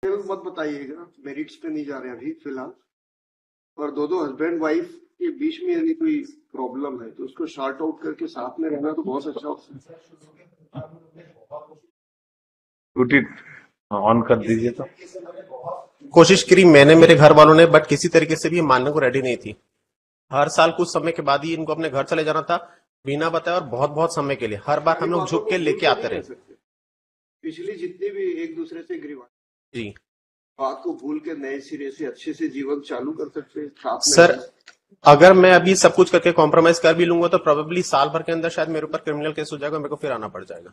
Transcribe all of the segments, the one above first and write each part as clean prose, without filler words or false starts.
मत बताइएगा, मेरिट्स पे नहीं जा रहे अभी फिलहाल। और दो हस्बैंड वाइफ के बीच में यदि कोई प्रॉब्लम है तो उसको शॉर्ट आउट करके साथ में रहना तो बहुत अच्छा ऑप्शन है। ड्यूटी ऑन कर दीजिए तो। कोशिश करी मैंने, मेरे घर वालों ने, बट किसी तरीके से भी मानने को रेडी नहीं थी। हर साल कुछ समय के बाद ही इनको अपने घर चले जाना था, बिना बताए, और बहुत बहुत समय के लिए। हर बार हम लोग झुक के लेके आते रहे। पिछली जितनी भी एक दूसरे से गिरवा जी बात को भूल के नए सिरे से अच्छे से जीवन चालू कर सकते हैं साथ में। सर, अगर मैं अभी सब कुछ करके कॉम्प्रोमाइज कर भी लूंगा तो प्रोबेबली साल भर के अंदर शायद मेरे ऊपर क्रिमिनल केस हो जाएगा, मेरे को फिर आना पड़ जाएगा।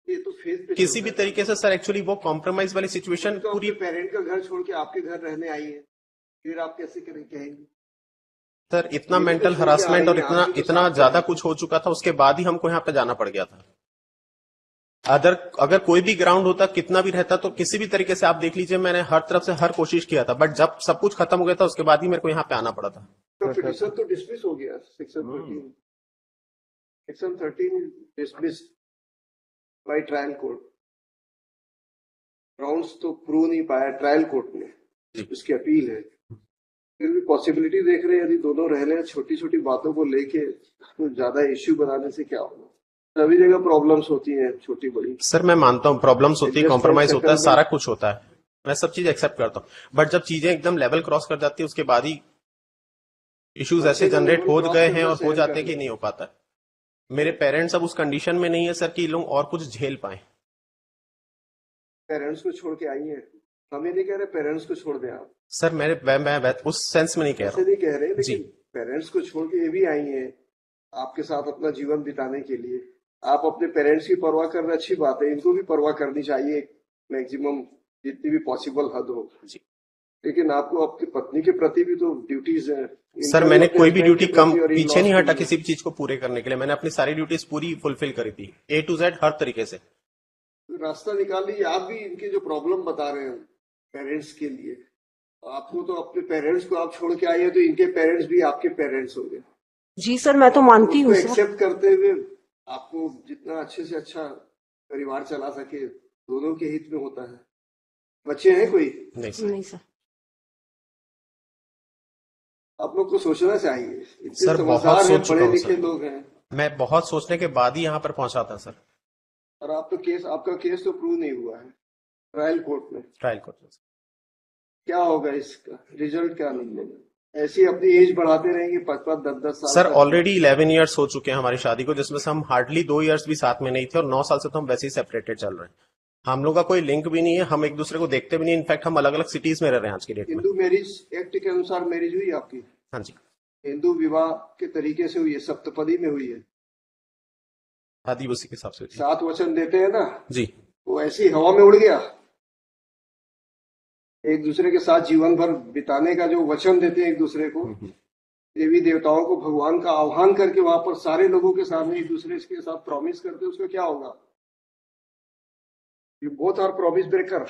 ये तो फेस पे किसी भी तरीके से सर, एक्चुअली वो कॉम्प्रोमाइज वाली सिचुएशन पूरी। पेरेंट का घर छोड़ के आपके घर रहने आई है, फिर आप कैसे कहेंगे? सर, इतना मेंटल हरासमेंट और इतना ज्यादा कुछ हो चुका था, उसके बाद ही हमको यहाँ पे जाना पड़ गया था। अगर कोई भी ग्राउंड होता, कितना भी रहता, तो किसी भी तरीके से आप देख लीजिए, मैंने हर तरफ से हर कोशिश किया था, बट जब सब कुछ खत्म हो गया था उसके बाद ही मेरे को यहाँ पे आना पड़ा था। तो पिटीशन तो डिसमिस हो गया, section 13 dismiss by trial court. Grounds तो प्रूव नहीं पाया ट्रायल कोर्ट ने, उसकी अपील है। फिर भी पॉसिबिलिटी देख रहे हैं, यदि दोनों रह रहे, छोटी छोटी बातों को लेके तो ज्यादा इश्यू बनाने से क्या होगा? सभी जगह प्रॉब्लम्स होती हैं, छोटी बड़ी। सर, मैं मानता हूँ प्रॉब्लम्स होती है, कॉम्प्रोमाइज होता है, सारा कुछ होता है, मैं सब चीज एक्सेप्ट करता हूँ, बट जब चीजें एकदम लेवल क्रॉस कर जाती है उसके बाद ही इश्यूज ऐसे जनरेट हो गए हैं और हो जाते हैं कि नहीं हो पाता है। मेरे पेरेंट्स अब उस कंडीशन में नहीं है सर कि लोग और कुछ झेल पाए। पेरेंट्स को छोड़ के आई है, हम ये नहीं कह रहे पेरेंट्स को छोड़ दें आप सर। मैं उस सेंस में नहीं कह रहा, नहीं कह रहे, लेकिन पेरेंट्स को छोड़ के ये भी आई है आपके साथ अपना जीवन बिताने के लिए। आप अपने पेरेंट्स की परवाह करना अच्छी बात है, इनको भी परवाह करनी चाहिए मैक्सिमम, जितनी भी पॉसिबल हद हो। लेकिन आपको आपकी पत्नी के प्रति भी तो ड्यूटीज है। सर, मैंने कोई भी ड्यूटी कम पीछे नहीं हटा किसी भी चीज को पूरे करने के लिए। मैंने अपनी सारी ड्यूटीज पूरी फुलफिल करी थी, A to Z हर तरीके से। रास्ता निकाल लीजिए। आप भी इनके जो प्रॉब्लम बता रहे हैं पेरेंट्स के लिए, आपको तो अपने पेरेंट्स को आप छोड़ के आए हैं, तो इनके पेरेंट्स भी आपके पेरेंट्स हो गए। जी सर, मैं तो मानती हूँ। एक्सेप्ट करते हुए आपको जितना अच्छे से अच्छा परिवार चला सके, दोनों के हित में होता है। बच्चे हैं कोई? नहीं सर। आप लोग को सोचना चाहिए, सर बहुत सोच चुका हूं लिखे लोग हैं। मैं बहुत सोचने के बाद ही यहाँ पर पहुंचा था सर। और आप तो आपका केस तो प्रूव नहीं हुआ है ट्रायल कोर्ट में। क्या होगा इसका रिजल्ट? क्या निकलेगा? ऐसी अपनी एज बढ़ाते रहेंगे 5-5, 10-10 साल। सर ऑलरेडी 11 इयर्स हो चुके हैं हमारी शादी को, जिसमें से हम हार्डली 2 इयर्स भी साथ में नहीं थे, और 9 साल से तो हम वैसे ही सेपरेटेड चल रहे हैं। हम लोग का कोई लिंक भी नहीं है, हम एक दूसरे को देखते भी नहीं। इनफैक्ट हम अलग अलग सिटीज में रह रहे हैं आज की डेट में। हिंदू मैरिज एक्ट के अनुसार मैरिज हुई आपकी? हाँ जी। हिंदू विवाह के तरीके से हुई है, सप्तपदी में हुई है। आदिवासी के हिसाब से 7 वचन देते हैं ना जी, वो ऐसी हवा में उड़ गया। एक दूसरे के साथ जीवन भर बिताने का जो वचन देते हैं एक दूसरे को, देवी देवताओं को भगवान का आह्वान करके वहां पर सारे लोगों के सामने एक दूसरे के साथ प्रॉमिस करते, उसका क्या होगा? You both are promise breaker.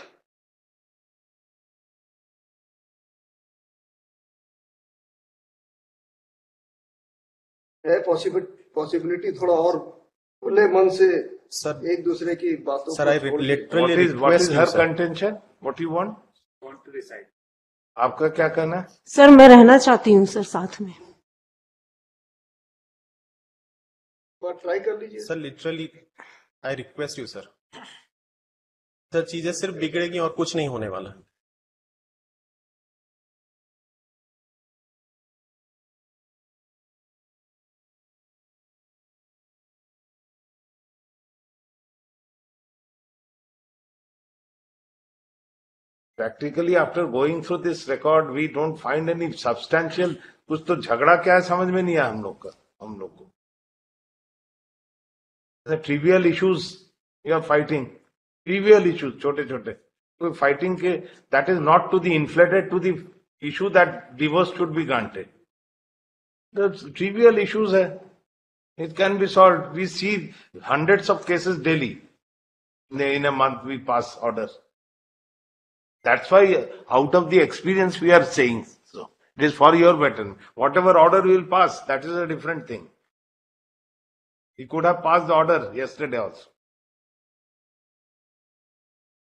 है पॉसिबिलिटी थोड़ा और खुले मन से सर एक दूसरे की बातों sir, I literally what is her contention, what you want to decide. आपका क्या कहना है? सर, मैं रहना चाहती हूँ सर साथ में। ट्राई कर लीजिए sir, literally I request you sir. Sir, चीजें सिर्फ बिगड़ेगी और कुछ नहीं होने वाला। Practically, after going through this record, we don't find any substantial. कुछ तो झगड़ा क्या है समझ में नहीं आया हम लोग को। The trivial issues you are fighting, trivial issues, छोटे छोटे तो fighting के, that is not to the inflated to the issue that divorce should be granted. The trivial issues है, it can be solved. We see hundreds of cases daily. In a month we pass orders. That's why out of the experience we are saying so. It is for your betterment. Whatever order we will pass, that is a different thing. He could have passed the order yesterday also.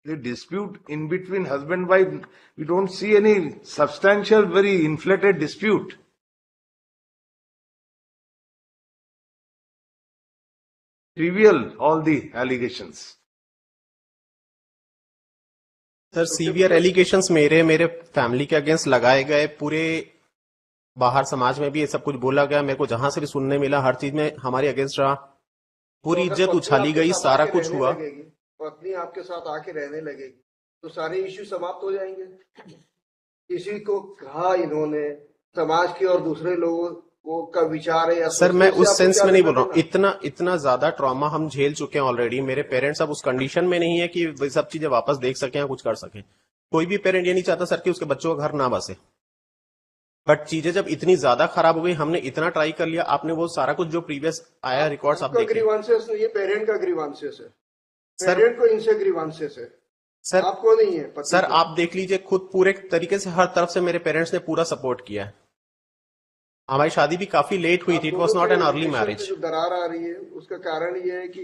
The dispute in between husband wife, we don't see any substantial, very inflated dispute. Trivial, all the allegations. Sir severe allegations मेरे family के against लगाए गए, पूरे बाहर समाज में भी ये सब कुछ बोला गया, मेरे को जहां से भी सुनने मिला हर चीज में हमारे अगेंस्ट रहा, पूरी तो अगर इज्जत पत्नी उछाली आपके गई, साथ सारा आके कुछ रहने हुआ। लगेगी, पत्नी आपके साथ आके रहने लगेगी तो सारे इश्यू समाप्त हो जाएंगे। किसी को कहा इन्होंने, समाज के और दूसरे लोगों को का विचार है या सर मैं सोचने से उस आपको सेंस क्या में नहीं लेना बोल रहा हूँ, देना? इतना ज्यादा ट्रॉमा हम झेल चुके हैं ऑलरेडी। मेरे पेरेंट्स अब उस कंडीशन में नहीं है कि वे सब चीजें वापस देख सकें या कुछ कर सकें। कोई भी पेरेंट ये नहीं चाहता सर कि उसके बच्चों का घर ना बसे, बट चीजें जब इतनी ज्यादा खराब हो गई, हमने इतना ट्राई कर लिया। आपने वो सारा कुछ जो प्रीवियस आया रिकॉर्ड्स आप आपका देखें ग्रीवांसेस नहीं है, पेरेंट का ग्रीवांसेस है। सर। पेरेंट को इनसे ग्रीवांसेस है, सर आपको नहीं है। पत्नी सर को। आप देख लीजिए खुद, पूरे तरीके से हर तरफ से मेरे पेरेंट्स ने पूरा सपोर्ट किया है। हमारी शादी भी काफी लेट हुई आप थी, इट दोनों वॉज नॉट के एन अर्ली रिलेशन मैरिज। में जो दरार आ रही है उसका कारण ये है कि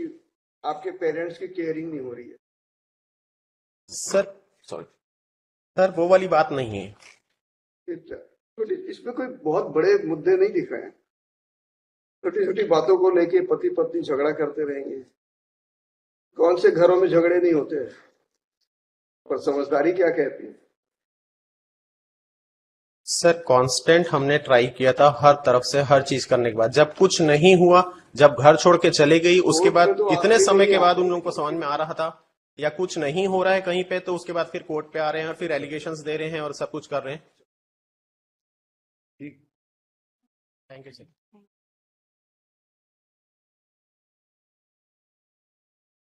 आपके पेरेंट्स की केयरिंग नहीं हो रही है। सर सॉरी सर, वो वाली बात नहीं है। इसमें कोई बहुत बड़े मुद्दे नहीं दिख रहे हैं। छोटी छोटी बातों को लेके पति पत्नी झगड़ा करते रहेंगे। कौन से घरों में झगड़े नहीं होते हैं? पर समझदारी क्या कहती है? सर कांस्टेंट हमने ट्राई किया था हर तरफ से, हर चीज करने के बाद जब कुछ नहीं हुआ, जब घर छोड़ के चले गई, उसके बाद कोर्ट में तो इतने आखिरी समय में के ही बाद आते उन हैं। लोगों को समझ में आ रहा था या कुछ नहीं हो रहा है कहीं पे, तो उसके बाद फिर कोर्ट पे आ रहे हैं और फिर एलिगेशंस दे रहे हैं और सब कुछ कर रहे हैं। ठीक। Thank you sir.